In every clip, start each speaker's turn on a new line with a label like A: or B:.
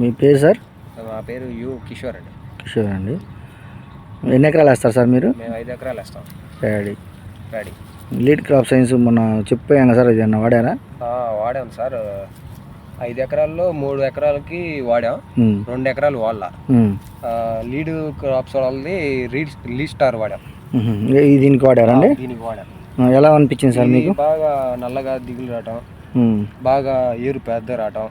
A: మీ పేరు సార్?
B: మా పేరు కిషోర్ అండి.
A: కిషోర్ అండి. ఎన్ని ఎకరాలు వేస్తారు సార్ మీరు?
B: మేము 5 ఎకరాలు వేస్తాం.
A: Paddy.
B: Paddy
A: lead crop science మొన్న చెప్పాను సార్, ఇది అన్న వాడారా?
B: వాడాం సార్. 5 ఎకరాల్లో 3 ఎకరాలకి వాడాం, 2 ఎకరాలు వాడలా. లీడ్ క్రాప్స్ వాళ్ళది లీడ్ స్టార్ వాడాం.
A: దీనికి వాడారండి?
B: దీనికి వాడాం.
A: ఎలా అనిపించింది సార్ మీకు?
B: బాగా నల్లగా దిగులు రావటం, బాగా ఏరు పెద్ద రావటం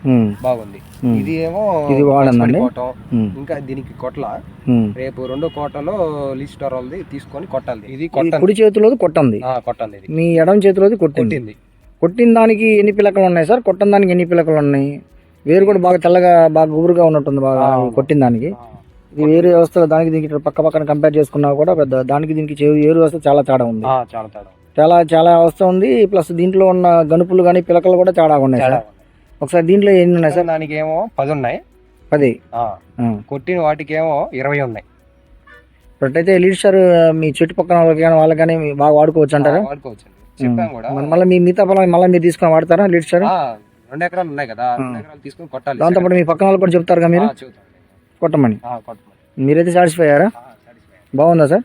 B: బాగుంది. ఇది ఏమో
A: ఇది వాడండి.
B: ఇంకా దీనికి కొట్ల రేపు 2వ కోటలో లీడ్ స్టార్ వాళ్ళది తీసుకొని కొట్టాలి. ఇది
A: కుడి చేతిలోది కొట్టండి,
B: కొట్టండి.
A: మీ ఎడమ చేతిలోది కొట్టింది. కొట్టిన దానికి ఎన్ని పిలకలు ఉన్నాయి సార్? కొట్టిన దానికి ఎన్ని పిలకలు ఉన్నాయి? వేరు కూడా బాగా తెల్లగా బాగా గుబురుగా ఉన్నట్టుంది బాగా కొట్టిన దానికి. ఇది వేరు వ్యవస్థలో దానికి దీనికి పక్క పక్కన కంపేర్ చేసుకున్నా కూడా పెద్ద దానికి దీనికి ఏరు వ్యవస్థ చాలా తేడా ఉంది. చాలా వ్యవస్థ ఉంది. ప్లస్ దీంట్లో ఉన్న గనుపులు కానీ పిలకలు కూడా తేడా ఉన్నాయి సార్. ఒకసారి దీంట్లో ఎన్ని ఉన్నాయి సార్?
B: దానికి ఏమో 10 ఉన్నాయి.
A: 10
B: కొట్టిన వాటికి ఏమో 20 ఉన్నాయి.
A: ఇప్పుడైతే లీడ్ స్టార్ మీ చుట్టుపక్కల వాళ్ళకి కానీ బాగా వాడుకోవచ్చు అంటారా?
B: వాడుకోవచ్చు. చెప్పాం కూడా.
A: మళ్ళీ మీ మిగతా పొలం మళ్ళీ మీరు తీసుకొని వాడతారా లీడ్ స్టార్?
B: 2 ఎకరాలు ఉన్నాయి కదా, 2 ఎకరాలు తీసుకొని కొట్టాలి.
A: దాంతోపాటు మీ పక్కన వాళ్ళు కూడా చెప్తారు కదా మీరు కొట్టమని. మీరైతే సాటిస్ఫై అయ్యారా? బాగుందా సార్?